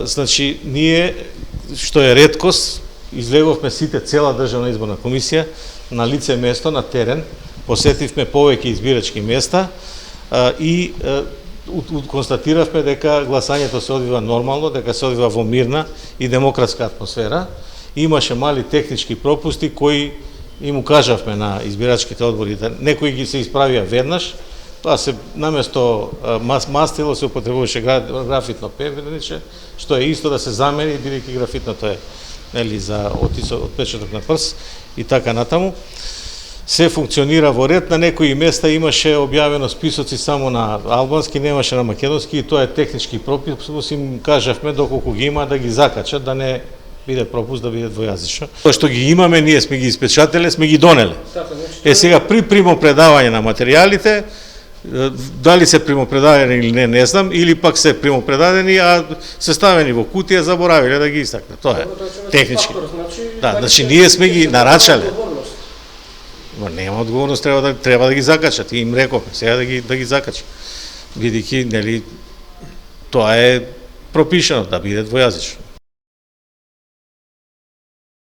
Значи, ние, што е реткост, излеговме сите, цела државна изборна комисија, на лице место, на терен, посетивме повеќе избирачки места и констатиравме дека гласањето се одвива нормално, дека се одвива во мирна и демократска атмосфера. Имаше мали технички пропусти кои и му кажавме на избирачките одбори, да некои ги се исправија веднаш, тоа се наместо мастило се употребуваше графитно пепелниче, што е исто да се замени, бидејќи графитното е за отпечаток на прст и така натаму. Се функционира во ред, на некои места имаше објавено списоци само на албански, немаше на македонски и тоа е технички пропуск, им кажавме доколку ги има да ги закачат, да не биде пропуск, да биде двојазично. Тоа што ги имаме, ние сме ги испечателе, сме ги донеле. Сега при примопредавање на материјалите, дали се примопредадени или не знам, или пак се примопредадени, а се ставени во кутија, заборавиле да ги истакнат. Тоа е технички. Да, значи ние сме ги нарачале. Нема одговорност, треба да ги закачат. И им рековме сега да ги закачат. Бидејќи, нели, тоа е пропишано да биде двојазично.